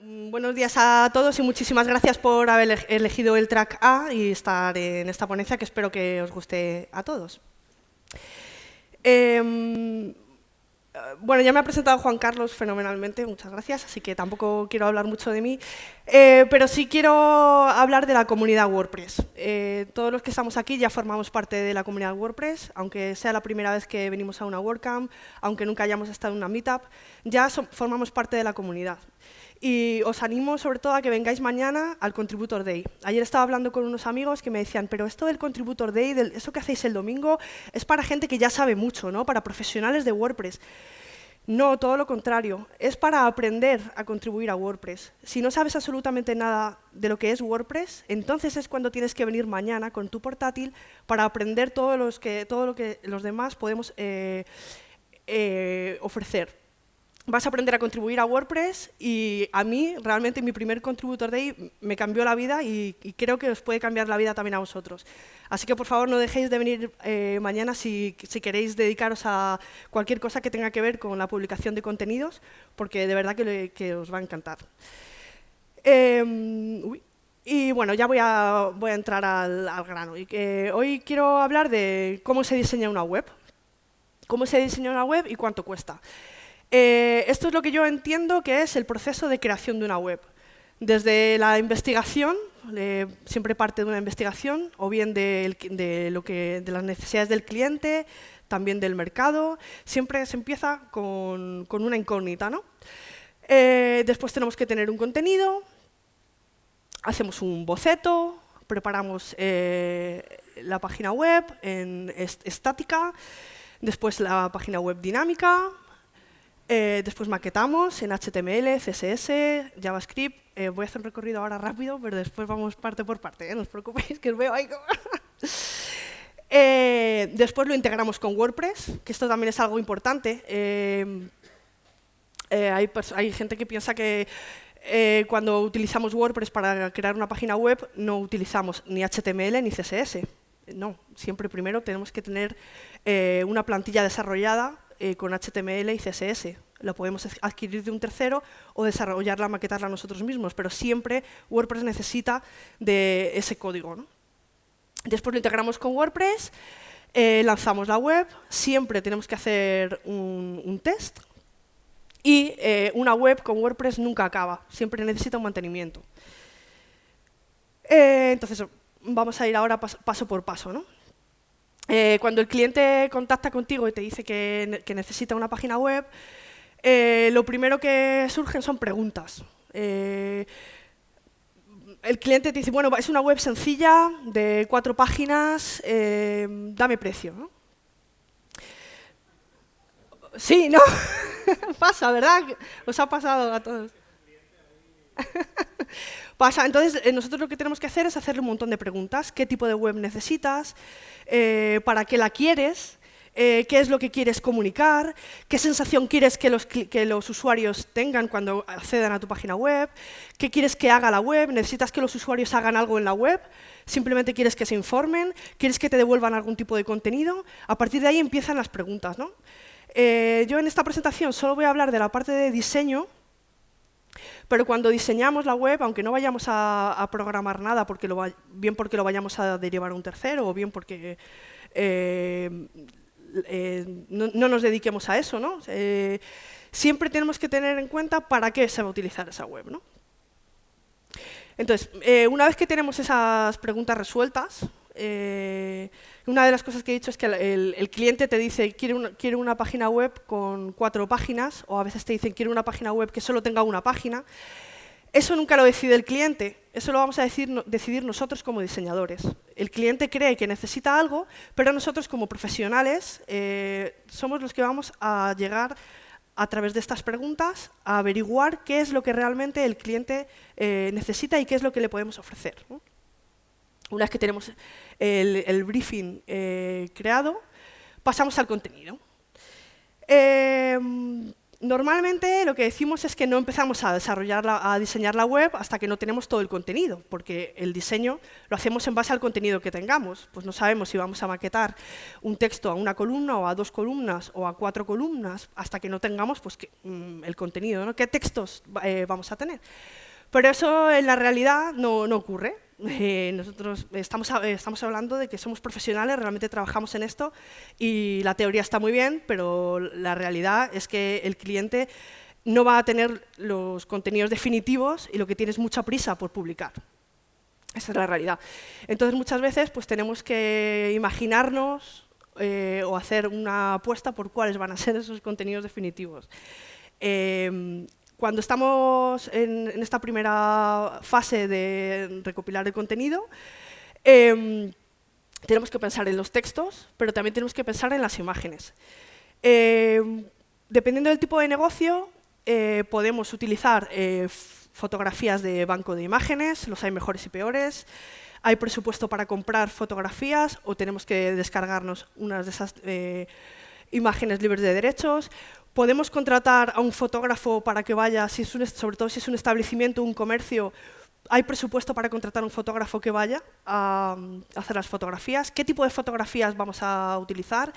Buenos días a todos y muchísimas gracias por haber elegido el track A y estar en esta ponencia que espero que os guste a todos. Bueno, ya me ha presentado Juan Carlos fenomenalmente, muchas gracias, así que tampoco quiero hablar mucho de mí, pero sí quiero hablar de la comunidad WordPress. Todos los que estamos aquí ya formamos parte de la comunidad WordPress, aunque sea la primera vez que venimos a una WordCamp, aunque nunca hayamos estado en una Meetup, ya formamos parte de la comunidad. Y os animo sobre todo a que vengáis mañana al Contributor Day. Ayer estaba hablando con unos amigos que me decían, pero esto del Contributor Day, eso que hacéis el domingo, es para gente que ya sabe mucho, ¿no? Para profesionales de WordPress. No, todo lo contrario. Es para aprender a contribuir a WordPress. Si no sabes absolutamente nada de lo que es WordPress, entonces es cuando tienes que venir mañana con tu portátil para aprender todo lo que los demás podemos ofrecer. Vas a aprender a contribuir a WordPress y a mí, realmente, mi primer Contributor Day me cambió la vida y creo que os puede cambiar la vida también a vosotros. Así que, por favor, no dejéis de venir mañana si queréis dedicaros a cualquier cosa que tenga que ver con la publicación de contenidos, porque de verdad que os va a encantar. Y bueno, ya voy a entrar al grano. Hoy quiero hablar de cómo se diseña una web. Cómo se diseña una web y cuánto cuesta. Esto es lo que yo entiendo que es el proceso de creación de una web. Desde la investigación, siempre parte de una investigación, o bien de las necesidades del cliente, también del mercado. Siempre se empieza con una incógnita, ¿no? Después tenemos que tener un contenido, hacemos un boceto, preparamos la página web en estática, después la página web dinámica. Después maquetamos en HTML, CSS, JavaScript. Voy a hacer un recorrido ahora rápido, pero después vamos parte por parte, no os preocupéis, que os veo ahí. Después lo integramos con WordPress, que esto también es algo importante. Hay gente que piensa que cuando utilizamos WordPress para crear una página web no utilizamos ni HTML ni CSS. No, siempre primero tenemos que tener una plantilla desarrollada con HTML y CSS. Lo podemos adquirir de un tercero o desarrollarla, maquetarla nosotros mismos, pero siempre WordPress necesita de ese código, ¿no? Después lo integramos con WordPress, lanzamos la web, siempre tenemos que hacer un test y una web con WordPress nunca acaba, siempre necesita un mantenimiento. Entonces, vamos a ir ahora paso por paso, ¿no? Cuando el cliente contacta contigo y te dice que necesita una página web, lo primero que surgen son preguntas. El cliente te dice, bueno, es una web sencilla, de 4 páginas, dame precio, ¿no? Sí, ¿no? Pasa, ¿verdad? Os ha pasado a todos. Pasa. Entonces, nosotros lo que tenemos que hacer es hacerle un montón de preguntas. ¿Qué tipo de web necesitas? ¿Para qué la quieres? ¿Qué es lo que quieres comunicar? ¿Qué sensación quieres que los usuarios tengan cuando accedan a tu página web? ¿Qué quieres que haga la web? ¿Necesitas que los usuarios hagan algo en la web? ¿Simplemente quieres que se informen? ¿Quieres que te devuelvan algún tipo de contenido? A partir de ahí empiezan las preguntas, ¿no? Yo en esta presentación solo voy a hablar de la parte de diseño. Pero cuando diseñamos la web, aunque no vayamos a programar nada, bien porque lo vayamos a derivar a un tercero o bien porque no nos dediquemos a eso, ¿no? Siempre tenemos que tener en cuenta para qué se va a utilizar esa web, ¿no? Entonces, una vez que tenemos esas preguntas resueltas, una de las cosas que he dicho es que el cliente te dice quiere una página web con 4 páginas, o a veces te dicen quiere una página web que solo tenga una página. Eso nunca lo decide el cliente, eso lo vamos a decidir nosotros como diseñadores. El cliente cree que necesita algo, pero nosotros como profesionales somos los que vamos a llegar a través de estas preguntas a averiguar qué es lo que realmente el cliente necesita y qué es lo que le podemos ofrecer, ¿no? Una vez que tenemos el briefing creado, pasamos al contenido. Normalmente lo que decimos es que no empezamos a diseñar la web hasta que no tenemos todo el contenido, porque el diseño lo hacemos en base al contenido que tengamos. Pues no sabemos si vamos a maquetar un texto a una columna o a 2 columnas o a 4 columnas hasta que no tengamos pues, el contenido, ¿no? ¿Qué textos vamos a tener? Pero eso en la realidad no ocurre. Nosotros estamos hablando de que somos profesionales, realmente trabajamos en esto y la teoría está muy bien, pero la realidad es que el cliente no va a tener los contenidos definitivos y lo que tiene es mucha prisa por publicar. Esa es la realidad. Entonces, muchas veces pues, tenemos que imaginarnos o hacer una apuesta por cuáles van a ser esos contenidos definitivos. Cuando estamos en esta primera fase de recopilar el contenido, tenemos que pensar en los textos, pero también tenemos que pensar en las imágenes. Dependiendo del tipo de negocio, podemos utilizar fotografías de banco de imágenes, los hay mejores y peores. Hay presupuesto para comprar fotografías o tenemos que descargarnos unas de esas imágenes libres de derechos. Podemos contratar a un fotógrafo para que vaya, sobre todo si es un establecimiento, un comercio, hay presupuesto para contratar a un fotógrafo que vaya a hacer las fotografías. ¿Qué tipo de fotografías vamos a utilizar?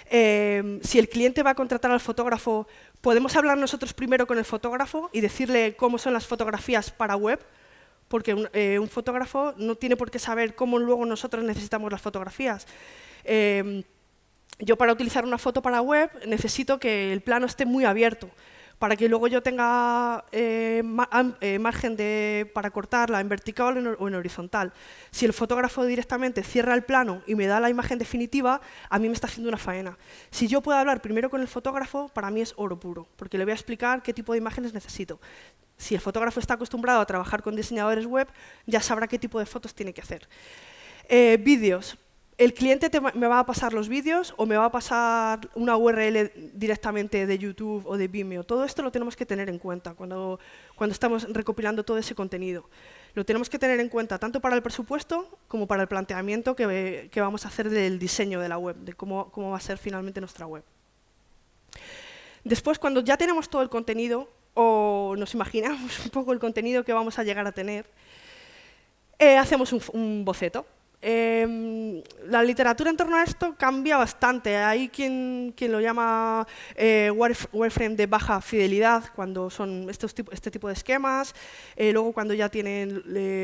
Si el cliente va a contratar al fotógrafo, ¿podemos hablar nosotros primero con el fotógrafo y decirle cómo son las fotografías para web? Porque un fotógrafo no tiene por qué saber cómo luego nosotros necesitamos las fotografías. Yo para utilizar una foto para web necesito que el plano esté muy abierto para que luego yo tenga margen para cortarla en vertical o en horizontal. Si el fotógrafo directamente cierra el plano y me da la imagen definitiva, a mí me está haciendo una faena. Si yo puedo hablar primero con el fotógrafo, para mí es oro puro, porque le voy a explicar qué tipo de imágenes necesito. Si el fotógrafo está acostumbrado a trabajar con diseñadores web, ya sabrá qué tipo de fotos tiene que hacer. Vídeos. El cliente me va a pasar los vídeos o me va a pasar una URL directamente de YouTube o de Vimeo. Todo esto lo tenemos que tener en cuenta cuando estamos recopilando todo ese contenido. Lo tenemos que tener en cuenta tanto para el presupuesto como para el planteamiento que vamos a hacer del diseño de la web, de cómo va a ser finalmente nuestra web. Después, cuando ya tenemos todo el contenido o nos imaginamos un poco el contenido que vamos a llegar a tener, hacemos un boceto. La literatura en torno a esto cambia bastante. Hay quien lo llama wireframe de baja fidelidad, cuando son este tipo de esquemas. Luego, cuando ya tienen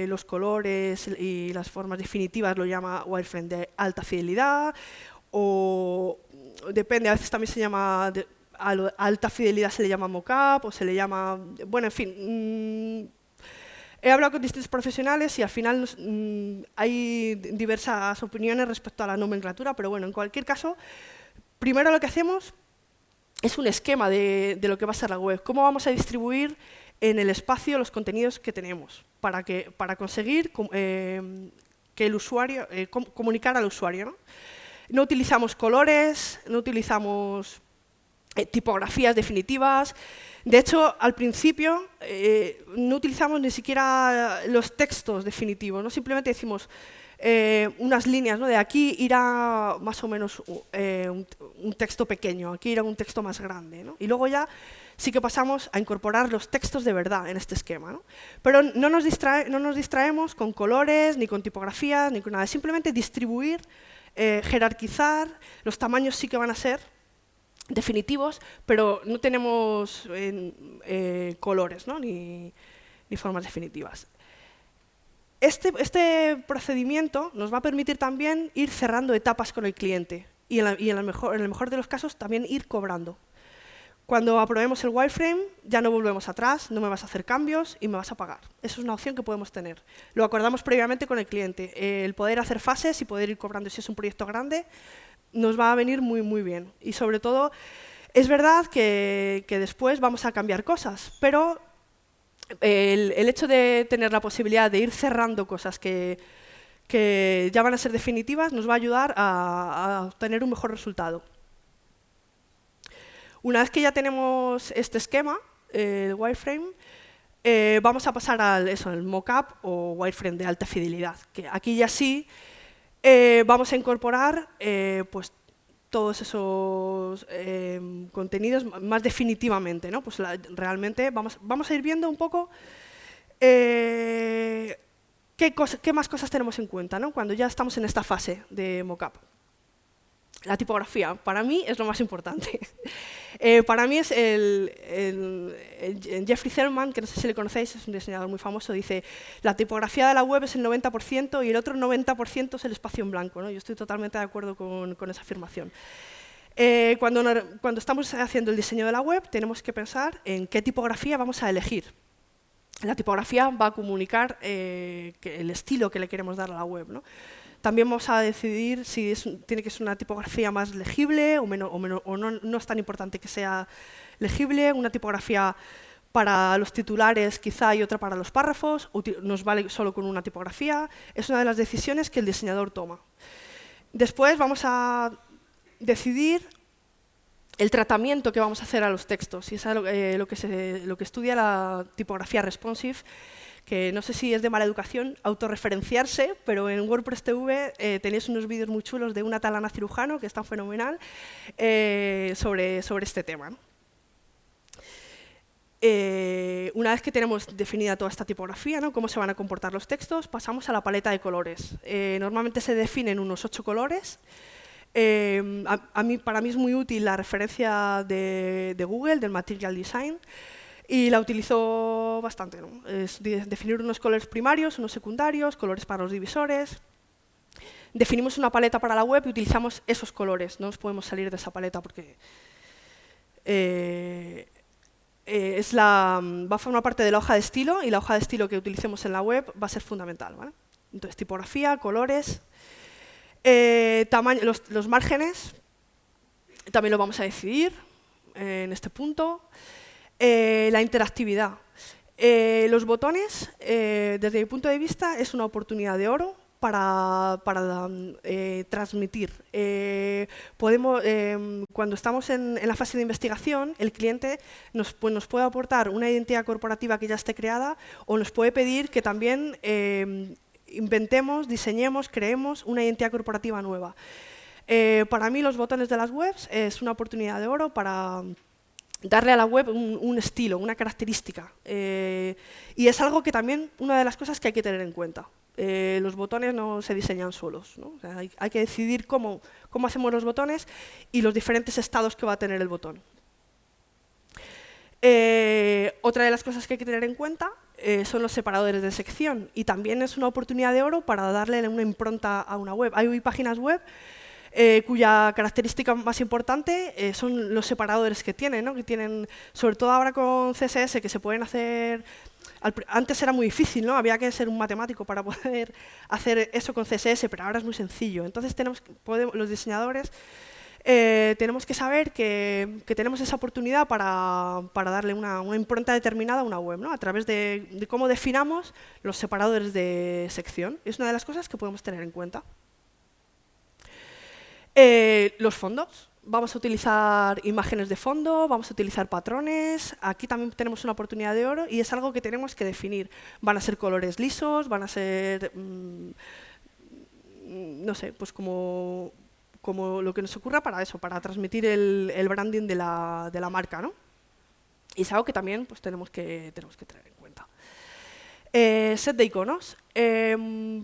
los colores y las formas definitivas, lo llama wireframe de alta fidelidad. O depende, a veces también se llama, a alta fidelidad se le llama mockup, o se le llama, bueno, en fin. He hablado con distintos profesionales y al final hay diversas opiniones respecto a la nomenclatura, pero bueno, en cualquier caso, primero lo que hacemos es un esquema de lo que va a ser la web. Cómo vamos a distribuir en el espacio los contenidos que tenemos para conseguir que el usuario, comunicar al usuario, ¿no? No utilizamos colores, no utilizamos tipografías definitivas. De hecho, al principio no utilizamos ni siquiera los textos definitivos, ¿no? Simplemente decimos unas líneas, ¿no? De aquí irá más o menos un texto pequeño, aquí irá un texto más grande, ¿no? Y luego ya sí que pasamos a incorporar los textos de verdad en este esquema, ¿no? Pero no nos distraemos con colores, ni con tipografías, ni con nada. Simplemente distribuir, jerarquizar, los tamaños sí que van a ser definitivos, pero no tenemos colores, ¿no? ni formas definitivas. Este procedimiento nos va a permitir también ir cerrando etapas con el cliente y en el mejor de los casos también ir cobrando. Cuando aprobemos el wireframe ya no volvemos atrás, no me vas a hacer cambios y me vas a pagar. Eso es una opción que podemos tener. Lo acordamos previamente con el cliente. El poder hacer fases y poder ir cobrando si es un proyecto grande nos va a venir muy, muy bien. Y sobre todo, es verdad que después vamos a cambiar cosas, pero el hecho de tener la posibilidad de ir cerrando cosas que ya van a ser definitivas nos va a ayudar a obtener un mejor resultado. Una vez que ya tenemos este esquema, el wireframe, vamos a pasar al mockup o wireframe de alta fidelidad, que aquí ya sí vamos a incorporar pues, todos esos contenidos más definitivamente, ¿no? Pues realmente vamos a ir viendo un poco qué más cosas tenemos en cuenta, ¿no? Cuando ya estamos en esta fase de mockup. La tipografía, para mí, es lo más importante. Para mí es Jeffrey Thelman, que no sé si le conocéis, es un diseñador muy famoso, dice: la tipografía de la web es el 90% y el otro 90% es el espacio en blanco, ¿no? Yo estoy totalmente de acuerdo con esa afirmación. Cuando estamos haciendo el diseño de la web, tenemos que pensar en qué tipografía vamos a elegir. La tipografía va a comunicar el estilo que le queremos dar a la web, ¿no? También vamos a decidir si tiene que ser una tipografía más legible o no es tan importante que sea legible, una tipografía para los titulares quizá y otra para los párrafos, o nos vale solo con una tipografía. Es una de las decisiones que el diseñador toma. Después vamos a decidir el tratamiento que vamos a hacer a los textos, y es lo que estudia la tipografía responsive, que no sé si es de mala educación autorreferenciarse, pero en WordPress TV tenéis unos vídeos muy chulos de una tal Ana Cirujano, que está fenomenal, sobre este tema. Una vez que tenemos definida toda esta tipografía, ¿no? Cómo se van a comportar los textos, pasamos a la paleta de colores. Normalmente se definen unos 8 colores. Para mí es muy útil la referencia de Google, del Material Design, y la utilizo bastante, ¿no? Es definir unos colores primarios, unos secundarios, colores para los divisores. Definimos una paleta para la web y utilizamos esos colores. No nos podemos salir de esa paleta porque va a formar parte de la hoja de estilo, y la hoja de estilo que utilicemos en la web va a ser fundamental, ¿vale? Entonces, tipografía, colores, tamaño, los márgenes, también lo vamos a decidir en este punto. La interactividad. Los botones, desde mi punto de vista, es una oportunidad de oro para transmitir. Cuando estamos en la fase de investigación, el cliente nos puede aportar una identidad corporativa que ya esté creada, o nos puede pedir que también inventemos, diseñemos, creemos una identidad corporativa nueva. Para mí, los botones de las webs es una oportunidad de oro para darle a la web un estilo, una característica. Y es algo que también, una de las cosas que hay que tener en cuenta. Los botones no se diseñan solos, ¿no? O sea, hay que decidir cómo hacemos los botones y los diferentes estados que va a tener el botón. Otra de las cosas que hay que tener en cuenta son los separadores de sección, y también es una oportunidad de oro para darle una impronta a una web. Hay páginas web cuya característica más importante son los separadores que tienen, ¿no? Que tienen, sobre todo ahora con CSS, que se pueden hacer. Antes era muy difícil, ¿no? Había que ser un matemático para poder hacer eso con CSS, pero ahora es muy sencillo. Entonces los diseñadores tenemos que saber que tenemos esa oportunidad para darle una impronta determinada a una web, ¿no? A través de cómo definamos los separadores de sección. Es una de las cosas que podemos tener en cuenta. Los fondos. Vamos a utilizar imágenes de fondo, vamos a utilizar patrones. Aquí también tenemos una oportunidad de oro y es algo que tenemos que definir. Van a ser colores lisos, van a ser, no sé, pues como lo que nos ocurra para eso, para transmitir el branding de la marca, ¿no? Y es algo que también pues, tenemos que tener en cuenta. Set de iconos.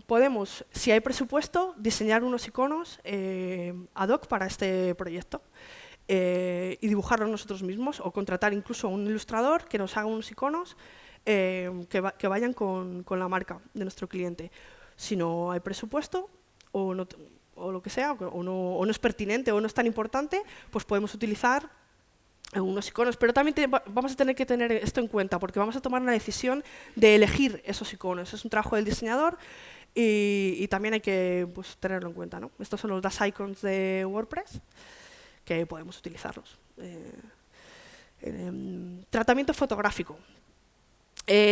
Podemos, si hay presupuesto, diseñar unos iconos ad hoc para este proyecto y dibujarlos nosotros mismos, o contratar incluso a un ilustrador que nos haga unos iconos que vayan con la marca de nuestro cliente. Si no hay presupuesto o lo que sea, o no es pertinente o no es tan importante, pues podemos utilizar unos iconos, pero también vamos a tener que tener esto en cuenta, porque vamos a tomar una decisión de elegir esos iconos. Es un trabajo del diseñador y también hay que pues, tenerlo en cuenta, ¿no? Estos son los dash icons de WordPress, que podemos utilizarlos. Tratamiento fotográfico.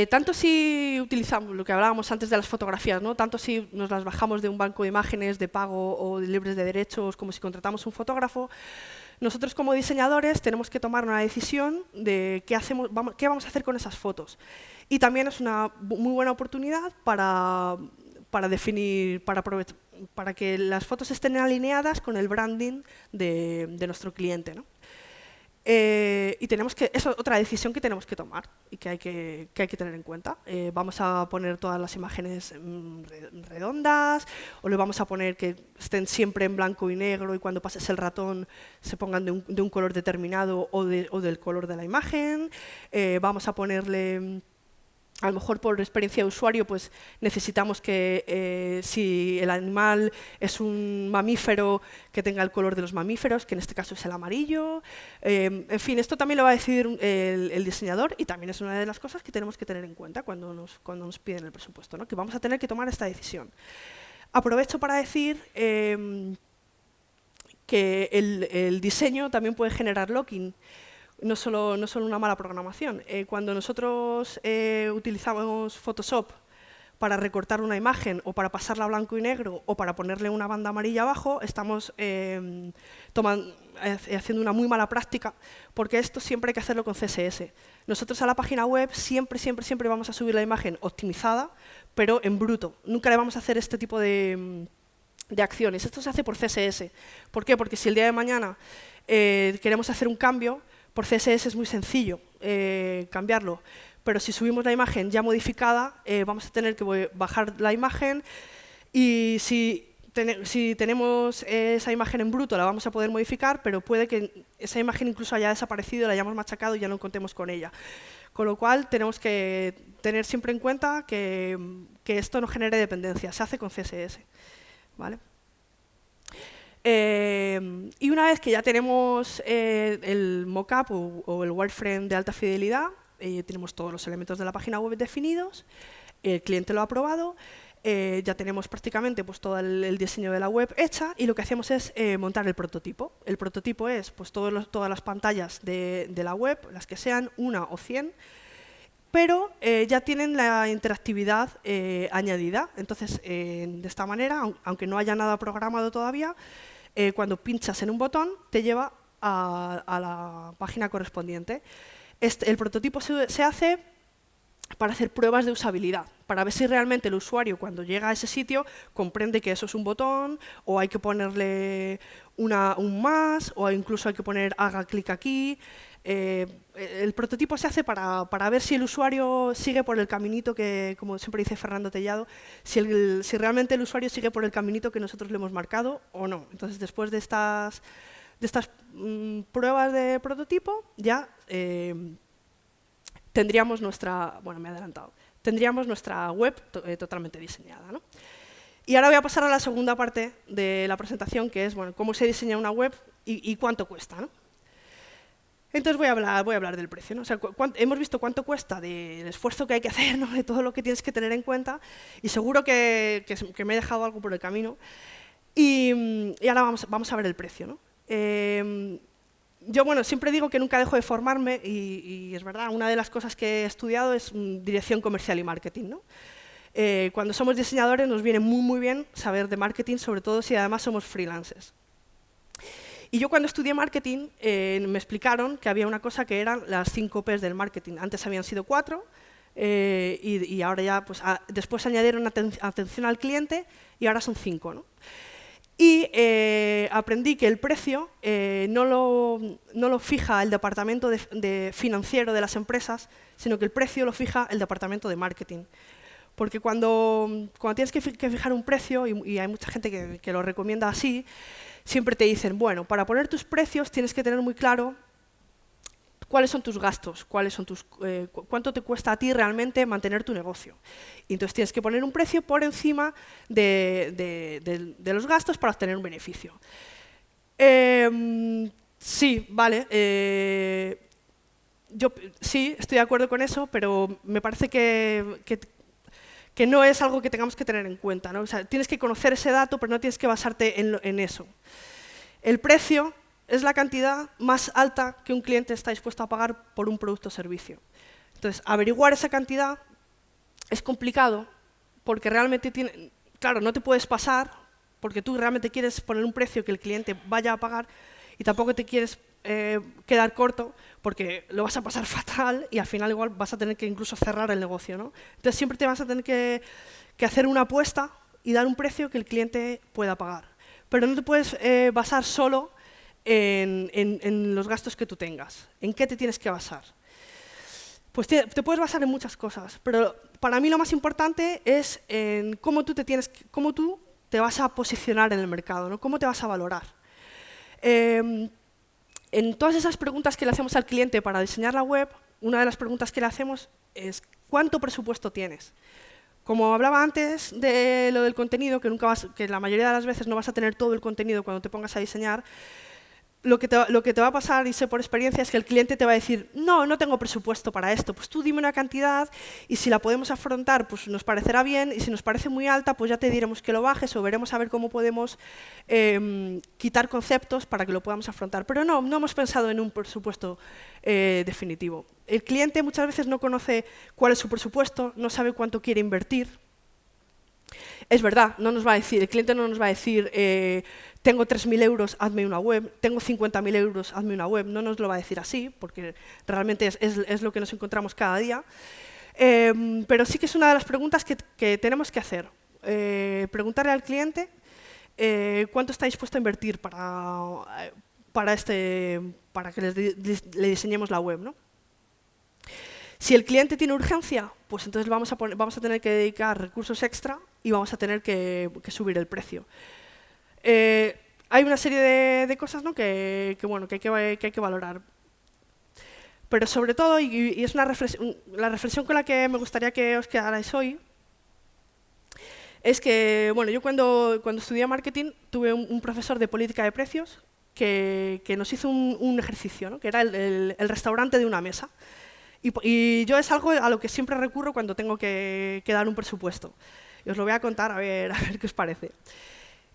Tanto si utilizamos lo que hablábamos antes de las fotografías, ¿no? Tanto si nos las bajamos de un banco de imágenes de pago o de libres de derechos, como si contratamos un fotógrafo, nosotros como diseñadores tenemos que tomar una decisión de qué vamos a hacer con esas fotos. Y también es una muy buena oportunidad para definir, para que las fotos estén alineadas con el branding de nuestro cliente, ¿no? Y tenemos que, eso es otra decisión que tenemos que tomar y que hay que tener en cuenta. Vamos a poner todas las imágenes redondas, o le vamos a poner que estén siempre en blanco y negro y cuando pases el ratón se pongan de un color determinado o del color de la imagen. Vamos a ponerle... A lo mejor por experiencia de usuario pues necesitamos que si el animal es un mamífero, que tenga el color de los mamíferos, que en este caso es el amarillo. En fin, esto también lo va a decidir el diseñador y también es una de las cosas que tenemos que tener en cuenta cuando nos piden el presupuesto, ¿no? Que vamos a tener que tomar esta decisión. Aprovecho para decir que el diseño también puede generar locking. No solo una mala programación. Cuando nosotros utilizamos Photoshop para recortar una imagen o para pasarla a blanco y negro o para ponerle una banda amarilla abajo, estamos haciendo una muy mala práctica, porque esto siempre hay que hacerlo con CSS. Nosotros a la página web siempre vamos a subir la imagen optimizada, pero en bruto. Nunca le vamos a hacer este tipo de acciones. Esto se hace por CSS. ¿Por qué? Porque si el día de mañana queremos hacer un cambio, por CSS es muy sencillo cambiarlo, pero si subimos la imagen ya modificada, vamos a tener que bajar la imagen y si tenemos esa imagen en bruto la vamos a poder modificar, pero puede que esa imagen incluso haya desaparecido, la hayamos machacado y ya no contemos con ella. Con lo cual tenemos que tener siempre en cuenta que esto no genere dependencia, se hace con CSS. ¿Vale? Y una vez que ya tenemos el mockup o el wireframe de alta fidelidad, tenemos todos los elementos de la página web definidos, el cliente lo ha aprobado, ya tenemos prácticamente pues, todo el diseño de la web hecha y lo que hacemos es montar el prototipo. El prototipo es pues, todas las pantallas de la web, las que sean, 1 o 100, pero ya tienen la interactividad añadida. Entonces, de esta manera, aunque no haya nada programado todavía, cuando pinchas en un botón, te lleva a la página correspondiente. El prototipo se hace para hacer pruebas de usabilidad, para ver si realmente el usuario, cuando llega a ese sitio, comprende que eso es un botón, o hay que ponerle un más, o incluso hay que poner haga clic aquí. El prototipo se hace para ver si el usuario sigue por el caminito que, como siempre dice Fernando Tellado, si realmente el usuario sigue por el caminito que nosotros le hemos marcado o no. Entonces, después de estas pruebas de prototipo, ya tendríamos nuestra, bueno, me he adelantado, tendríamos nuestra web totalmente diseñada, ¿no? Y ahora voy a pasar a la segunda parte de la presentación, que es bueno, cómo se diseña una web y cuánto cuesta, ¿no? Entonces voy a hablar del precio, ¿no? O sea, hemos visto cuánto cuesta, del esfuerzo que hay que hacer, ¿no? De todo lo que tienes que tener en cuenta, y seguro que me he dejado algo por el camino. Y ahora vamos a ver el precio, ¿no? Yo bueno, siempre digo que nunca dejo de formarme y es verdad, una de las cosas que he estudiado es dirección comercial y marketing, ¿no? Cuando somos diseñadores nos viene muy bien saber de marketing, sobre todo si además somos freelancers. Y yo cuando estudié marketing me explicaron que había una cosa que eran las 5 P's del marketing. Antes habían sido 4 y ahora ya, pues, después añadieron atención al cliente y ahora son 5, ¿no? Y aprendí que el precio no lo fija el departamento financiero de las empresas, sino que el precio lo fija el departamento de marketing. Porque cuando tienes que fijar un precio, y hay mucha gente que lo recomienda así, siempre te dicen, bueno, para poner tus precios tienes que tener muy claro cuáles son tus gastos, cuánto te cuesta a ti realmente mantener tu negocio. Y entonces tienes que poner un precio por encima de los gastos para obtener un beneficio. Sí, vale. Yo sí, estoy de acuerdo con eso, pero me parece que no es algo que tengamos que tener en cuenta, ¿no? O sea, tienes que conocer ese dato, pero no tienes que basarte en eso. El precio es la cantidad más alta que un cliente está dispuesto a pagar por un producto o servicio. Entonces, averiguar esa cantidad es complicado porque realmente claro, no te puedes pasar porque tú realmente quieres poner un precio que el cliente vaya a pagar y tampoco te quieres quedar corto porque lo vas a pasar fatal y al final igual vas a tener que incluso cerrar el negocio, ¿no? Entonces siempre te vas a tener que hacer una apuesta y dar un precio que el cliente pueda pagar. Pero no te puedes basar solo en los gastos que tú tengas. ¿En qué te tienes que basar? Pues te puedes basar en muchas cosas, pero para mí lo más importante es en cómo tú te vas a posicionar en el mercado, ¿no? Cómo te vas a valorar. En todas esas preguntas que le hacemos al cliente para diseñar la web, una de las preguntas que le hacemos es ¿cuánto presupuesto tienes? Como hablaba antes de lo del contenido, que la mayoría de las veces no vas a tener todo el contenido cuando te pongas a diseñar, lo que te va a pasar, y sé por experiencia, es que el cliente te va a decir no tengo presupuesto para esto, pues tú dime una cantidad y si la podemos afrontar, pues nos parecerá bien, y si nos parece muy alta, pues ya te diremos que lo bajes o veremos a ver cómo podemos quitar conceptos para que lo podamos afrontar. Pero no hemos pensado en un presupuesto definitivo. El cliente muchas veces no conoce cuál es su presupuesto, no sabe cuánto quiere invertir. Es verdad, el cliente no nos va a decir tengo 3.000 euros, hazme una web, tengo 50.000 euros, hazme una web. No nos lo va a decir así, porque realmente es lo que nos encontramos cada día. Pero sí que es una de las preguntas que tenemos que hacer. Preguntarle al cliente cuánto está dispuesto a invertir para que le diseñemos la web, ¿no? Si el cliente tiene urgencia, pues entonces vamos a tener que dedicar recursos extra y vamos a tener que subir el precio. Hay una serie de cosas, ¿no? que hay que valorar. Pero sobre todo, y es la reflexión con la que me gustaría que os quedarais hoy, es que yo cuando estudié marketing tuve un profesor de política de precios que nos hizo un ejercicio, ¿no? Que era el restaurante de una mesa. Y yo es algo a lo que siempre recurro cuando tengo que dar un presupuesto. Y os lo voy a contar a ver qué os parece.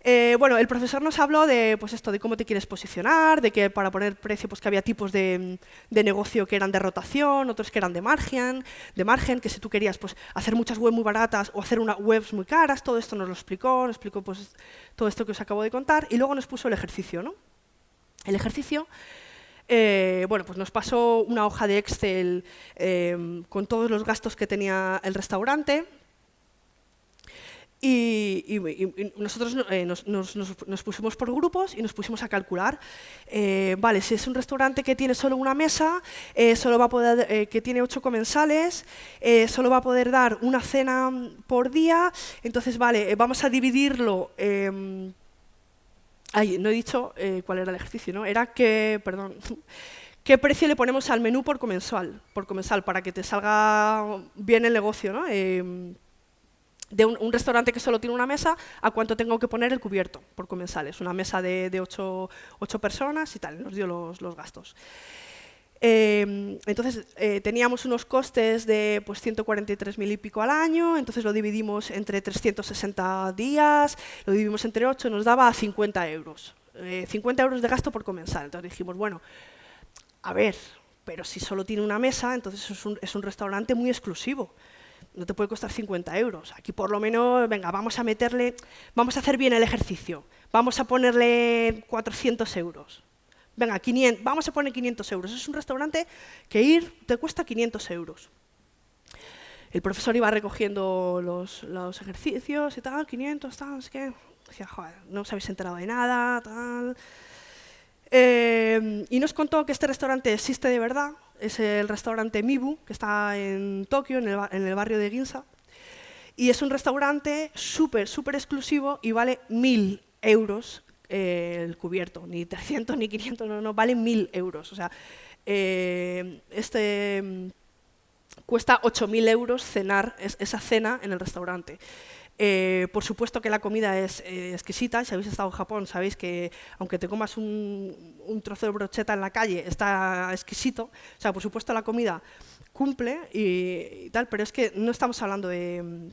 El profesor nos habló de cómo te quieres posicionar, de que para poner precio que había tipos de negocio que eran de rotación, otros que eran de margen, que si tú querías hacer muchas webs muy baratas o hacer unas webs muy caras, todo esto nos lo explicó, todo esto que os acabo de contar, y luego nos puso el ejercicio, ¿no? El ejercicio nos pasó una hoja de Excel con todos los gastos que tenía el restaurante y nosotros nos pusimos por grupos y nos pusimos a calcular. Vale, si es un restaurante que tiene solo una mesa, solo va a poder, que tiene 8 comensales, solo va a poder dar una cena por día, entonces vale, vamos a dividirlo. No he dicho cuál era el ejercicio, ¿no? Era ¿qué precio le ponemos al menú por comensal, para que te salga bien el negocio, ¿no? De un restaurante que solo tiene una mesa, ¿a cuánto tengo que poner el cubierto por comensales? Una mesa de 8 personas y tal, nos dio los gastos. Entonces, teníamos unos costes de 143.000 y pico al año, entonces lo dividimos entre 360 días, lo dividimos entre 8, nos daba 50 euros. 50 euros de gasto por comensal. Entonces dijimos, bueno, a ver, pero si solo tiene una mesa, entonces es un restaurante muy exclusivo. No te puede costar 50 euros. Aquí por lo menos, venga, vamos a hacer bien el ejercicio. Vamos a ponerle 400 euros. Venga, 500, vamos a poner 500 euros. Es un restaurante que te cuesta 500 euros. El profesor iba recogiendo los ejercicios y tal, 500, tal, no sé qué. Decía, joder, no os habéis enterado de nada, tal. Y nos contó que este restaurante existe de verdad. Es el restaurante Mibu, que está en Tokio, en el barrio de Ginza. Y es un restaurante súper exclusivo y vale 1.000 euros el cubierto. Ni 300 ni 500, no, vale 1.000 euros. O sea, cuesta 8.000 euros cenar esa cena en el restaurante. Por supuesto que la comida es exquisita. Si habéis estado en Japón, sabéis que aunque te comas un trozo de brocheta en la calle, está exquisito. O sea, por supuesto la comida cumple y tal, pero es que no estamos hablando de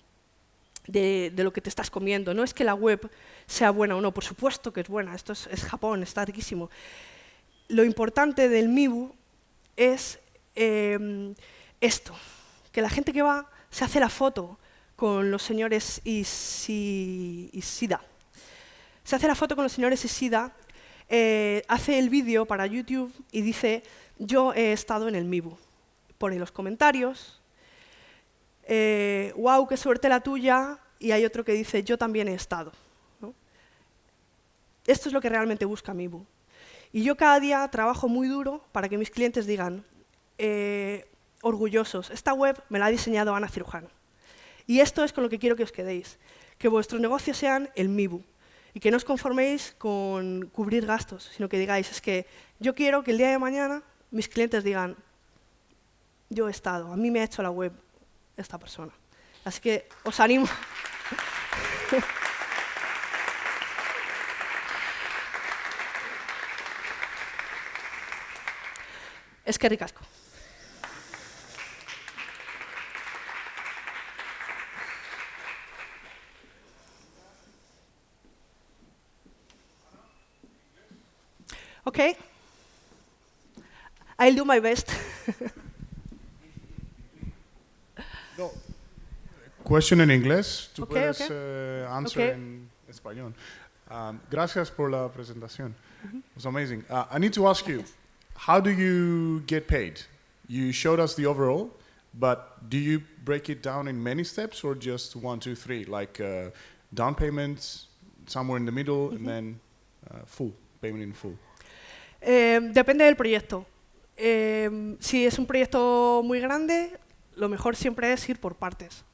lo que te estás comiendo. No es que la web sea buena o no, por supuesto que es buena. Esto es Japón, está riquísimo. Lo importante del Mibu es esto, que la gente que va se hace la foto con los señores Ishida. Se hace la foto con los señores Ishida, hace el vídeo para YouTube y dice, yo he estado en el Mibu. Pone los comentarios, wow, qué suerte la tuya, y hay otro que dice yo también he estado, ¿no? Esto es lo que realmente busca Mibu. Y yo cada día trabajo muy duro para que mis clientes digan, orgullosos, esta web me la ha diseñado Ana Cirujano. Y esto es con lo que quiero que os quedéis, que vuestros negocios sean el Mibu y que no os conforméis con cubrir gastos, sino que digáis, es que yo quiero que el día de mañana mis clientes digan, yo he estado, a mí me ha hecho la web esta persona. Así que os animo. Es que ricasco. Okay. I'll do my best. No. Question in English. Tú Okay, puedes okay. answer Okay. en español. Gracias por la presentación. It was amazing. I need to ask you, how do you get paid? You showed us the overall, but do you break it down in many steps or just 1, 2, 3, like down payments, somewhere in the middle, and then full, payment in full? Depende del proyecto. Si es un proyecto muy grande, lo mejor siempre es ir por partes.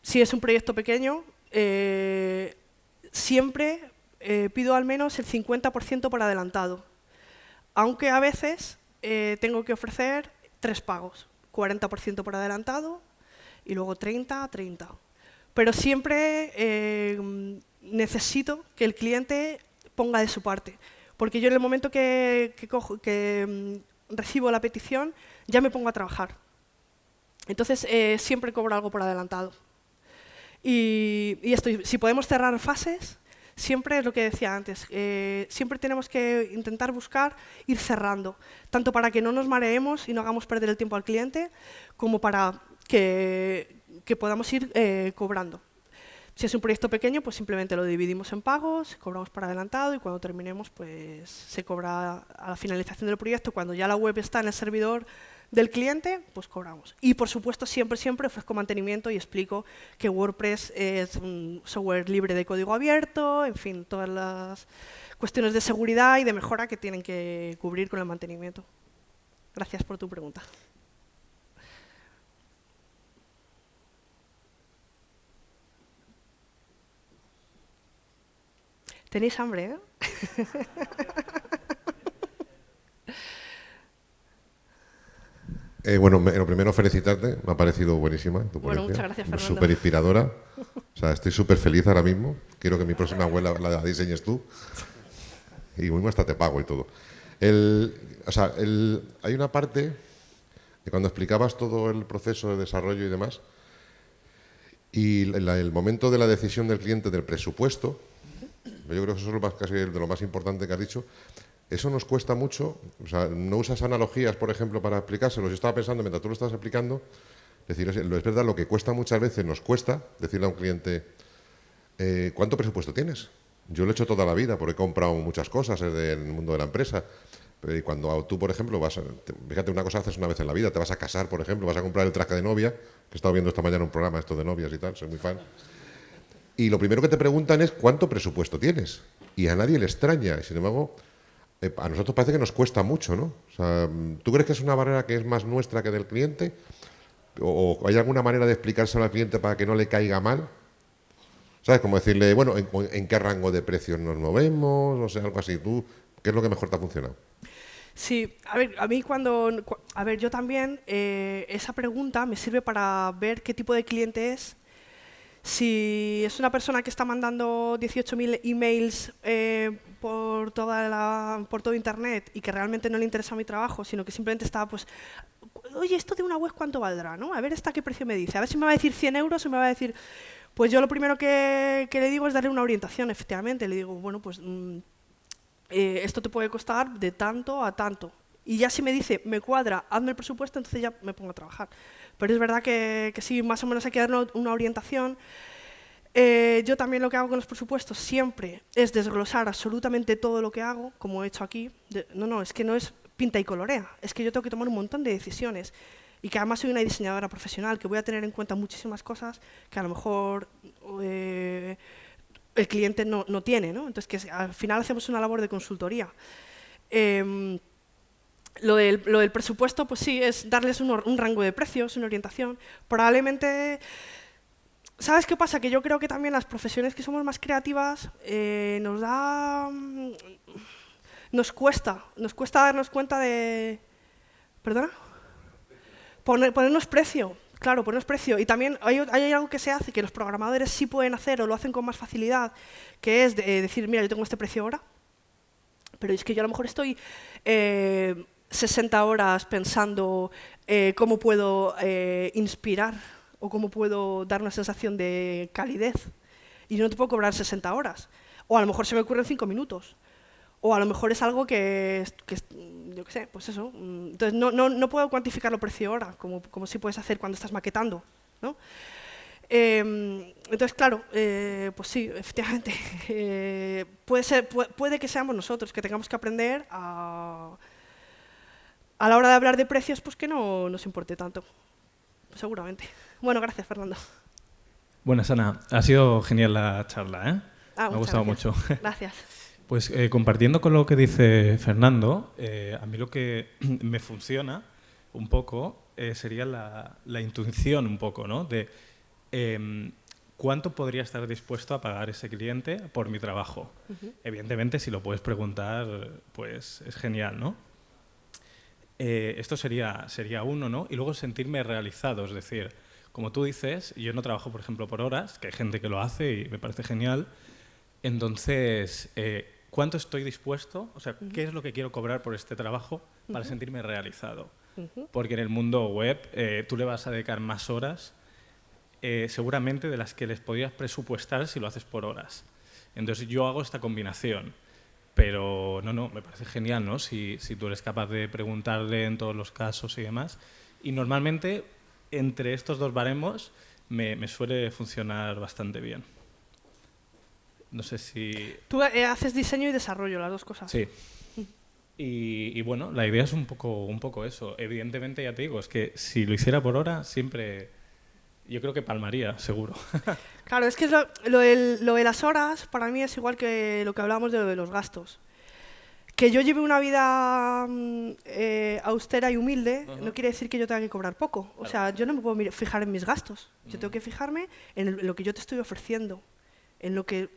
Si es un proyecto pequeño, siempre pido al menos el 50% por adelantado. Aunque a veces tengo que ofrecer 3 pagos, 40% por adelantado y luego 30, 30. Pero siempre necesito que el cliente ponga de su parte. Porque yo en el momento que recibo la petición, ya me pongo a trabajar. Entonces, siempre cobro algo por adelantado. Y esto, si podemos cerrar fases, siempre es lo que decía antes, siempre tenemos que intentar buscar ir cerrando, tanto para que no nos mareemos y no hagamos perder el tiempo al cliente, como para que podamos ir cobrando. Si es un proyecto pequeño, pues simplemente lo dividimos en pagos, cobramos por adelantado y cuando terminemos, pues se cobra a la finalización del proyecto. Cuando ya la web está en el servidor del cliente, pues cobramos. Y por supuesto, siempre ofrezco mantenimiento y explico que WordPress es un software libre de código abierto, en fin, todas las cuestiones de seguridad y de mejora que tienen que cubrir con el mantenimiento. Gracias por tu pregunta. ¿Tenéis hambre, eh? Bueno, lo primero felicitarte, me ha parecido buenísima tu ponencia. Bueno, muchas gracias, Fernando. Súper inspiradora. O sea, estoy súper feliz ahora mismo. Quiero que mi próxima web la diseñes tú. Y mismo hasta te pago y todo. Hay una parte de cuando explicabas todo el proceso de desarrollo y demás, y el momento de la decisión del cliente del presupuesto, yo creo que eso es casi de lo más importante que has dicho. Eso nos cuesta mucho, o sea, no usas analogías, por ejemplo, para explicárselo. Yo estaba pensando, mientras tú lo estabas explicando, decir, es verdad, lo que cuesta muchas veces, nos cuesta decirle a un cliente, ¿cuánto presupuesto tienes? Yo lo he hecho toda la vida, porque he comprado muchas cosas en el mundo de la empresa. Y cuando tú, por ejemplo, fíjate, una cosa haces una vez en la vida, te vas a casar, por ejemplo, vas a comprar el traje de novia, que he estado viendo esta mañana un programa esto de novias y tal, soy muy fan. Y lo primero que te preguntan es, ¿cuánto presupuesto tienes? Y a nadie le extraña, y sin embargo, a nosotros parece que nos cuesta mucho, ¿no? O sea, ¿tú crees que es una barrera que es más nuestra que del cliente? ¿O hay alguna manera de explicárselo al cliente para que no le caiga mal? ¿Sabes? Como decirle, bueno, ¿en qué rango de precios nos movemos? O sea, algo así. ¿Tú qué es lo que mejor te ha funcionado? Sí, a ver, a mí yo también, esa pregunta me sirve para ver qué tipo de cliente es. Si es una persona que está mandando 18.000 emails por todo Internet y que realmente no le interesa mi trabajo, sino que simplemente está, pues, oye, esto de una web, ¿cuánto valdrá? ¿No? A ver, ¿esta qué precio me dice? A ver si me va a decir 100 euros o me va a decir... Pues yo lo primero que le digo es darle una orientación, efectivamente. Le digo, bueno, pues esto te puede costar de tanto a tanto. Y ya si me dice, me cuadra, hazme el presupuesto, entonces ya me pongo a trabajar. Pero es verdad que sí, más o menos hay que dar una orientación. Yo también lo que hago con los presupuestos siempre es desglosar absolutamente todo lo que hago, como he hecho aquí. No, es que no es pinta y colorea, es que yo tengo que tomar un montón de decisiones. y que además soy una diseñadora profesional, que voy a tener en cuenta muchísimas cosas que a lo mejor el cliente no tiene, ¿no? Entonces, que al final hacemos una labor de consultoría. Lo del presupuesto, pues sí, es darles un rango de precios, una orientación. Probablemente, ¿sabes qué pasa? Que yo creo que también las profesiones que somos más creativas nos cuesta darnos cuenta de... ¿Perdona? Ponernos precio. Claro, ponernos precio. Y también hay algo que se hace, que los programadores sí pueden hacer o lo hacen con más facilidad, que es decir, mira, yo tengo este precio ahora, pero es que yo a lo mejor estoy 60 horas pensando cómo puedo inspirar o cómo puedo dar una sensación de calidez. Y yo no te puedo cobrar 60 horas. O a lo mejor se me ocurren 5 minutos. O a lo mejor es algo que yo qué sé, pues eso. Entonces no puedo cuantificar el precio ahora, como sí puedes hacer cuando estás maquetando, ¿no? Entonces, claro, pues sí, efectivamente, puede que seamos nosotros que tengamos que aprender a la hora de hablar de precios, pues que no nos importe tanto, seguramente. Bueno, gracias, Fernando. Buenas, Ana. Ha sido genial la charla, ¿eh? Me ha gustado gracias. mucho. Gracias. Pues compartiendo con lo que dice Fernando, a mí lo que me funciona un poco sería la intuición un poco, ¿no? De cuánto podría estar dispuesto a pagar ese cliente por mi trabajo. Evidentemente, si lo puedes preguntar, pues es genial, ¿no? Esto sería uno, ¿no? Y luego sentirme realizado, es decir, como tú dices, yo no trabajo, por ejemplo, por horas, que hay gente que lo hace y me parece genial. Entonces, ¿cuánto estoy dispuesto? O sea, ¿qué es lo que quiero cobrar por este trabajo para sentirme realizado? Porque en el mundo web tú le vas a dedicar más horas seguramente de las que les podrías presupuestar si lo haces por horas. Entonces, yo hago esta combinación. Pero no, me parece genial, ¿no? Si tú eres capaz de preguntarle en todos los casos y demás. Y normalmente, entre estos dos baremos, me suele funcionar bastante bien. No sé si... Tú haces diseño y desarrollo, las dos cosas. Sí. Y bueno, la idea es un poco eso. Evidentemente, ya te digo, es que si lo hiciera por hora, siempre... Yo creo que palmaría, seguro. Claro, es que lo de las horas para mí es igual que lo que hablábamos de lo de los gastos. Que yo lleve una vida austera y humilde no quiere decir que yo tenga que cobrar poco. O sea, yo no me puedo fijar en mis gastos. Yo tengo que fijarme en lo que yo te estoy ofreciendo. En lo que...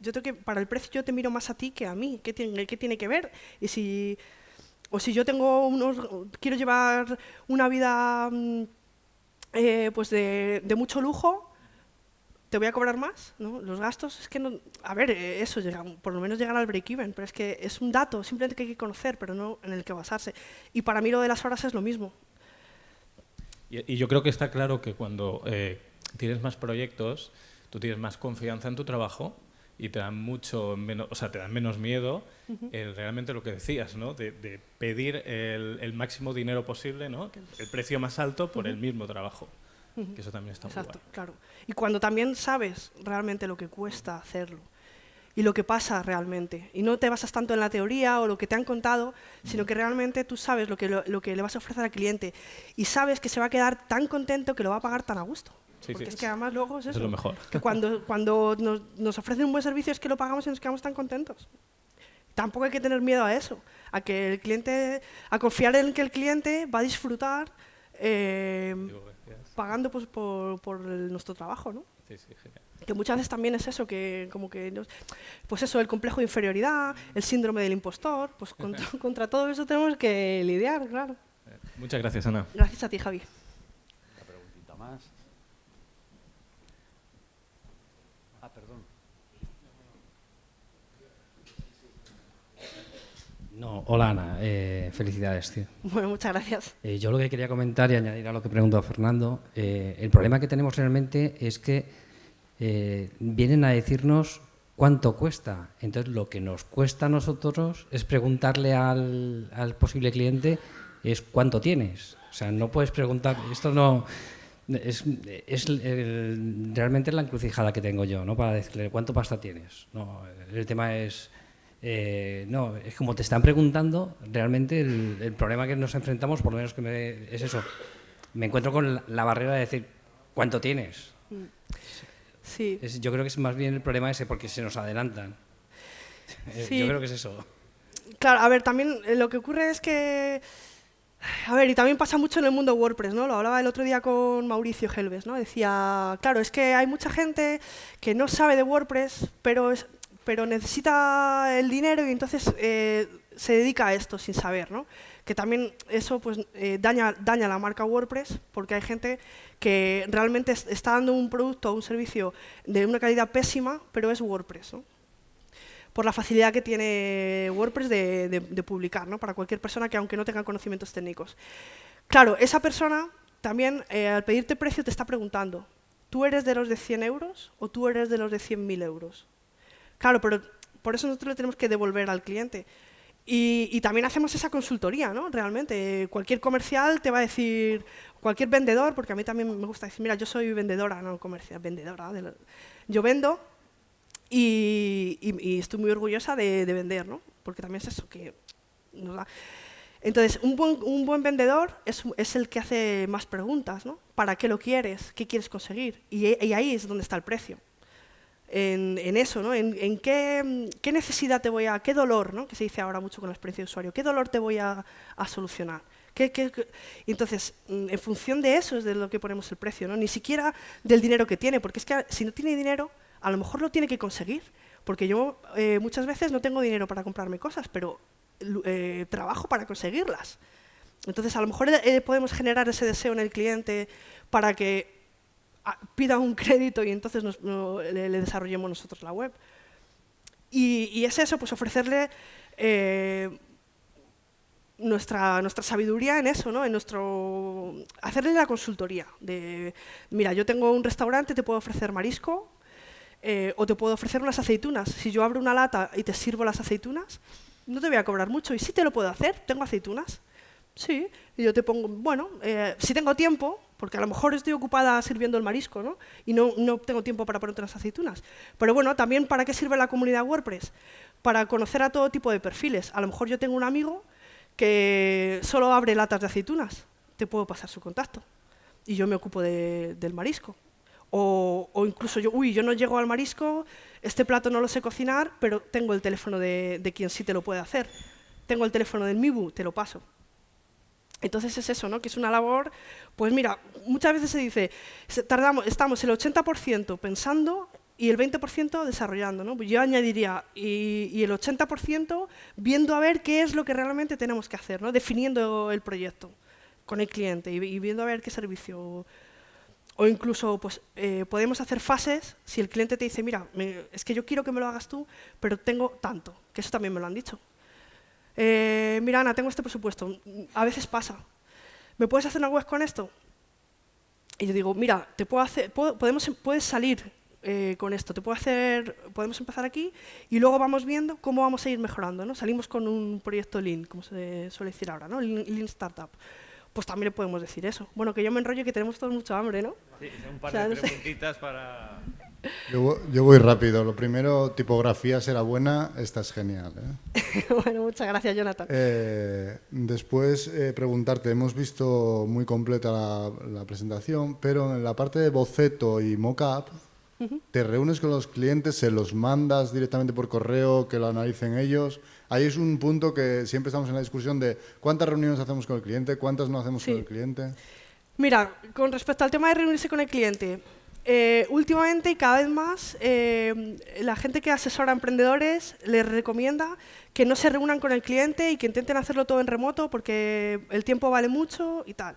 Yo tengo que, para el precio yo te miro más a ti que a mí. ¿Qué tiene que ver? Y si yo quiero llevar una vida... pues de mucho lujo, ¿te voy a cobrar más? ¿No? Los gastos, es que no... A ver, eso, por lo menos llegar al break-even, pero es que es un dato simplemente que hay que conocer, pero no en el que basarse. Y para mí lo de las horas es lo mismo. Y yo creo que está claro que cuando tienes más proyectos, tú tienes más confianza en tu trabajo y te dan te dan menos miedo realmente lo que decías, ¿no? De pedir el máximo dinero posible, ¿no? El precio más alto por el mismo trabajo. Que eso también está muy Exacto, guay. claro. Y cuando también sabes realmente lo que cuesta hacerlo y lo que pasa realmente, y no te basas tanto en la teoría o lo que te han contado, sino que realmente tú sabes lo que le vas a ofrecer al cliente y sabes que se va a quedar tan contento que lo va a pagar tan a gusto. Sí, porque sí, es que además luego es eso, es lo mejor. que cuando nos ofrecen un buen servicio es que lo pagamos y nos quedamos tan contentos. Tampoco hay que tener miedo a eso, a confiar en que el cliente va a disfrutar pagando pues, por nuestro trabajo, ¿no? Sí, genial. Que muchas veces también es eso, pues eso, el complejo de inferioridad, el síndrome del impostor, pues contra todo eso tenemos que lidiar, claro. Muchas gracias, Ana. Gracias a ti, Javi. Una preguntita más. Perdón. No, hola Ana, felicidades, tío. Bueno, muchas gracias. Yo lo que quería comentar y añadir a lo que preguntó Fernando, el problema que tenemos realmente es que vienen a decirnos cuánto cuesta. Entonces, lo que nos cuesta a nosotros es preguntarle al posible cliente es cuánto tienes. O sea, no puedes preguntar, esto no... realmente la encrucijada que tengo yo, ¿no? Para decirle cuánto pasta tienes. No, el tema es... no, es como te están preguntando, realmente el problema que nos enfrentamos, por lo menos es eso, me encuentro con la barrera de decir, ¿cuánto tienes? Sí. Yo creo que es más bien el problema ese, porque se nos adelantan. Sí. Yo creo que es eso. Claro, a ver, también lo que ocurre es que... A ver, y también pasa mucho en el mundo WordPress, ¿no? Lo hablaba el otro día con Mauricio Helves, ¿no? Decía, claro, es que hay mucha gente que no sabe de WordPress, pero necesita el dinero y entonces se dedica a esto sin saber, ¿no? Que también eso pues, daña la marca WordPress, porque hay gente que realmente está dando un producto o un servicio de una calidad pésima, pero es WordPress, ¿no? Por la facilidad que tiene WordPress de publicar, ¿no? Para cualquier persona que aunque no tenga conocimientos técnicos. Claro, esa persona también al pedirte precio te está preguntando, ¿tú eres de los de 100 euros o tú eres de los de 100.000 euros? Claro, pero por eso nosotros le tenemos que devolver al cliente. Y también hacemos esa consultoría, ¿no? Realmente, cualquier comercial te va a decir, cualquier vendedor, porque a mí también me gusta decir, mira, yo soy vendedora, no comercial, vendedora. Yo vendo y estoy muy orgullosa de vender, ¿no? Porque también es eso que nos da. Entonces, un buen vendedor es el que hace más preguntas, ¿no? ¿Para qué lo quieres? ¿Qué quieres conseguir? Y ahí es donde está el precio. En eso, ¿no? En qué necesidad te voy a... qué dolor, ¿no? Que se dice ahora mucho con la experiencia de usuario. ¿Qué dolor te voy a solucionar? Y entonces, en función de eso es de lo que ponemos el precio, ¿no? Ni siquiera del dinero que tiene, porque es que si no tiene dinero, a lo mejor lo tiene que conseguir. Porque yo muchas veces no tengo dinero para comprarme cosas, pero trabajo para conseguirlas. Entonces, a lo mejor podemos generar ese deseo en el cliente para que pida un crédito y entonces le desarrollemos nosotros la web. Y es eso, pues ofrecerle nuestra sabiduría en eso, ¿no? Hacerle la consultoría. Mira, yo tengo un restaurante, te puedo ofrecer marisco o te puedo ofrecer unas aceitunas. Si yo abro una lata y te sirvo las aceitunas, no te voy a cobrar mucho. Y sí te lo puedo hacer, tengo aceitunas. Sí, y yo te pongo, bueno, si tengo tiempo, porque a lo mejor estoy ocupada sirviendo el marisco, ¿no? Y no tengo tiempo para ponerte las aceitunas. Pero bueno, también ¿para qué sirve la comunidad WordPress? Para conocer a todo tipo de perfiles. A lo mejor yo tengo un amigo que solo abre latas de aceitunas. Te puedo pasar su contacto. Y yo me ocupo del marisco. O incluso yo no llego al marisco, este plato no lo sé cocinar, pero tengo el teléfono de quien sí te lo puede hacer. Tengo el teléfono del Mibu, te lo paso. Entonces es eso, ¿no? Que es una labor, pues mira, muchas veces se dice, estamos el 80% pensando y el 20% desarrollando, ¿no? Yo añadiría, y el 80% viendo a ver qué es lo que realmente tenemos que hacer, ¿no? Definiendo el proyecto con el cliente y viendo a ver qué servicio. O incluso pues, podemos hacer fases si el cliente te dice, mira, es que yo quiero que me lo hagas tú, pero tengo tanto, que eso también me lo han dicho. Mira, Ana, tengo este presupuesto. A veces pasa. ¿Me puedes hacer una web con esto? Y yo digo, mira, puedes salir con esto. Podemos empezar aquí y luego vamos viendo cómo vamos a ir mejorando, ¿no? Salimos con un proyecto Lean, como se suele decir ahora, ¿no? Lean Startup. Pues también le podemos decir eso. Bueno, que yo me enrollo y que tenemos todos mucho hambre, ¿no? Sí, un par de preguntitas para... Yo voy rápido. Lo primero, tipografía será buena. Esta es genial, ¿eh? Bueno, muchas gracias, Jonathan. Después, preguntarte, hemos visto muy completa la presentación, pero en la parte de boceto y mockup, ¿te reúnes con los clientes, se los mandas directamente por correo, que lo analicen ellos? Ahí es un punto que siempre estamos en la discusión de cuántas reuniones hacemos con el cliente, cuántas no hacemos con el cliente. Mira, con respecto al tema de reunirse con el cliente, últimamente y cada vez más la gente que asesora a emprendedores les recomienda que no se reúnan con el cliente y que intenten hacerlo todo en remoto porque el tiempo vale mucho y tal.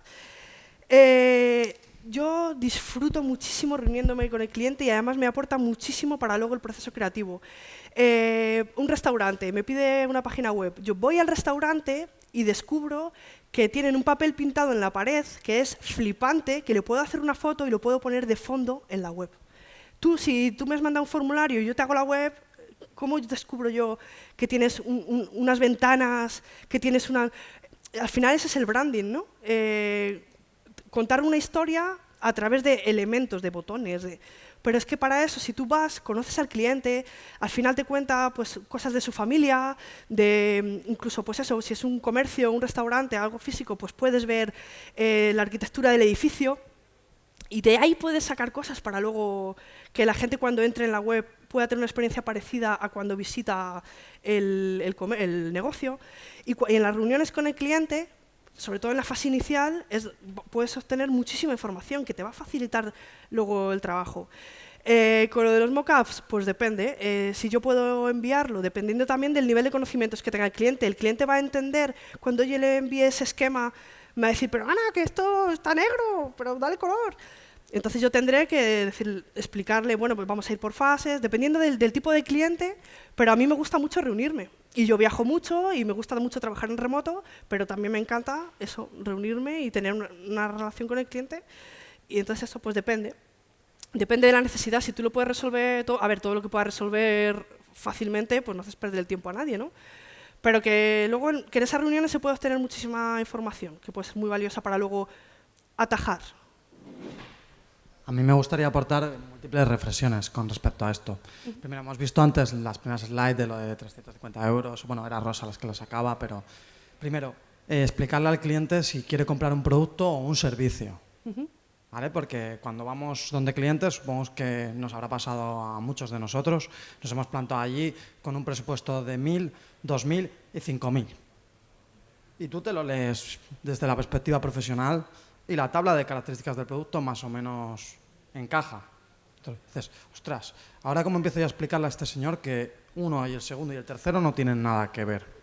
Yo disfruto muchísimo reuniéndome con el cliente y además me aporta muchísimo para luego el proceso creativo. Un restaurante me pide una página web. Yo voy al restaurante y descubro que tienen un papel pintado en la pared que es flipante, que le puedo hacer una foto y lo puedo poner de fondo en la web. Si tú me has mandado un formulario y yo te hago la web, ¿cómo descubro yo que tienes unas ventanas, que tienes una... Al final ese es el branding, ¿no? Contar una historia a través de elementos, de botones, Pero es que para eso, si tú vas, conoces al cliente, al final te cuenta pues, cosas de su familia, incluso pues eso, si es un comercio, un restaurante, algo físico, pues puedes ver la arquitectura del edificio y de ahí puedes sacar cosas para luego que la gente cuando entre en la web pueda tener una experiencia parecida a cuando visita el negocio. Y en las reuniones con el cliente, sobre todo en la fase inicial, puedes obtener muchísima información que te va a facilitar luego el trabajo. Con lo de los mockups, pues depende. Si yo puedo enviarlo, dependiendo también del nivel de conocimientos que tenga el cliente va a entender, cuando yo le envíe ese esquema, me va a decir, pero Ana, que esto está negro, pero dale color. Entonces yo tendré que explicarle, bueno, pues vamos a ir por fases, dependiendo del tipo de cliente, pero a mí me gusta mucho reunirme. Y yo viajo mucho y me gusta mucho trabajar en remoto, pero también me encanta eso, reunirme y tener una relación con el cliente. Y entonces eso pues depende. Depende de la necesidad. Si tú lo puedes resolver, todo lo que puedas resolver fácilmente, pues no haces perder el tiempo a nadie, ¿no? Pero que luego que en esas reuniones se puede obtener muchísima información, que puede ser muy valiosa para luego atajar. A mí me gustaría aportar múltiples reflexiones con respecto a esto. Primero, hemos visto antes las primeras slides de lo de 350 euros. Bueno, era Rosa las que lo sacaba, pero primero, explicarle al cliente si quiere comprar un producto o un servicio. ¿Vale? Porque cuando vamos donde clientes, supongo que nos habrá pasado a muchos de nosotros, nos hemos plantado allí con un presupuesto de 1.000, 2.000 y 5.000. Y tú te lo lees desde la perspectiva profesional y la tabla de características del producto más o menos encaja. Entonces dices, ostras, ahora cómo empiezo yo a explicarle a este señor que uno y el segundo y el tercero no tienen nada que ver.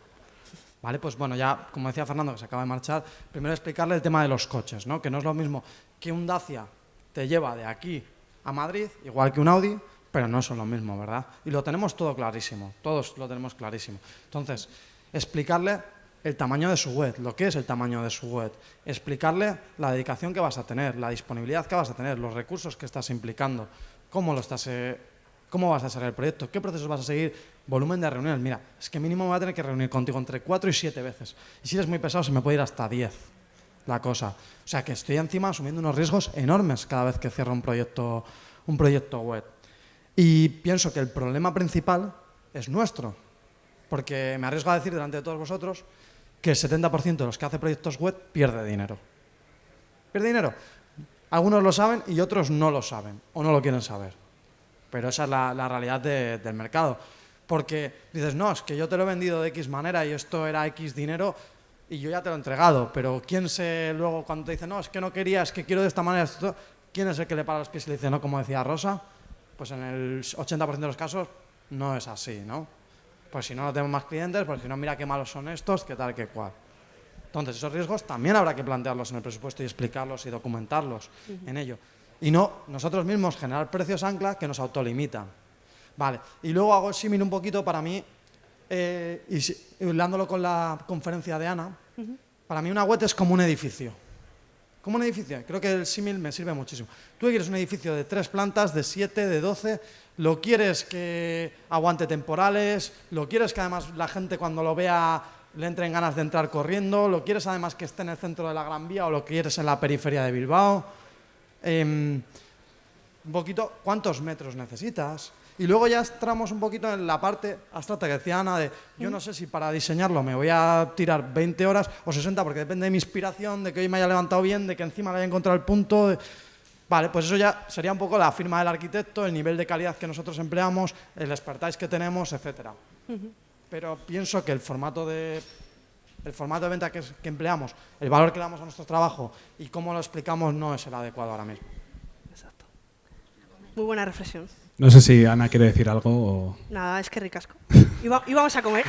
Vale, pues bueno, ya como decía Fernando, que se acaba de marchar, primero explicarle el tema de los coches, ¿no? Que no es lo mismo que un Dacia te lleva de aquí a Madrid, igual que un Audi, pero no son lo mismo, ¿verdad? Y lo tenemos todo clarísimo, todos lo tenemos clarísimo. Entonces, explicarle el tamaño de su web, lo que es el tamaño de su web, explicarle la dedicación que vas a tener, la disponibilidad que vas a tener, los recursos que estás implicando, cómo vas a hacer el proyecto, qué procesos vas a seguir, volumen de reuniones. Mira, es que mínimo me voy a tener que reunir contigo entre 4 y 7 veces. Y si eres muy pesado se me puede ir hasta 10 la cosa. O sea que estoy encima asumiendo unos riesgos enormes cada vez que cierro un proyecto web. Y pienso que el problema principal es nuestro, porque me arriesgo a decir delante de todos vosotros que el 70% de los que hace proyectos web pierde dinero. Pierde dinero. Algunos lo saben y otros no lo saben o no lo quieren saber. Pero esa es la realidad del mercado. Porque dices, no, es que yo te lo he vendido de X manera y esto era X dinero y yo ya te lo he entregado. Pero ¿quién se luego cuando te dice, no, es que no quería, es que quiero de esta manera, ¿quién es el que le para los pies y le dice, no, como decía Rosa? Pues en el 80% de los casos no es así, ¿no? Pues si no tenemos más clientes, pues si no, mira qué malos son estos, qué tal, qué cual. Entonces, esos riesgos también habrá que plantearlos en el presupuesto y explicarlos y documentarlos en ello. Y no nosotros mismos generar precios ancla que nos autolimitan. Vale, y luego hago el símil un poquito para mí, hilándolo con la conferencia de Ana, para mí una web es como un edificio. Como un edificio, creo que el símil me sirve muchísimo. Tú quieres un edificio de 3 plantas, de 7, de 12, lo quieres que aguante temporales, lo quieres que además la gente cuando lo vea le entren ganas de entrar corriendo, lo quieres además que esté en el centro de la Gran Vía o lo quieres en la periferia de Bilbao. Un poquito, ¿cuántos metros necesitas? Y luego ya entramos un poquito en la parte abstracta que decía Ana de yo no sé si para diseñarlo me voy a tirar 20 horas o 60 porque depende de mi inspiración, de que hoy me haya levantado bien, de que encima le haya encontrado el punto. Vale, pues eso ya sería un poco la firma del arquitecto, el nivel de calidad que nosotros empleamos, el expertise que tenemos, etcétera. Pero pienso que el formato de venta que empleamos, el valor que le damos a nuestro trabajo y cómo lo explicamos no es el adecuado ahora mismo. Exacto. Muy buena reflexión. No sé si Ana quiere decir algo o... Nada, es que ricasco. Y vamos a comer.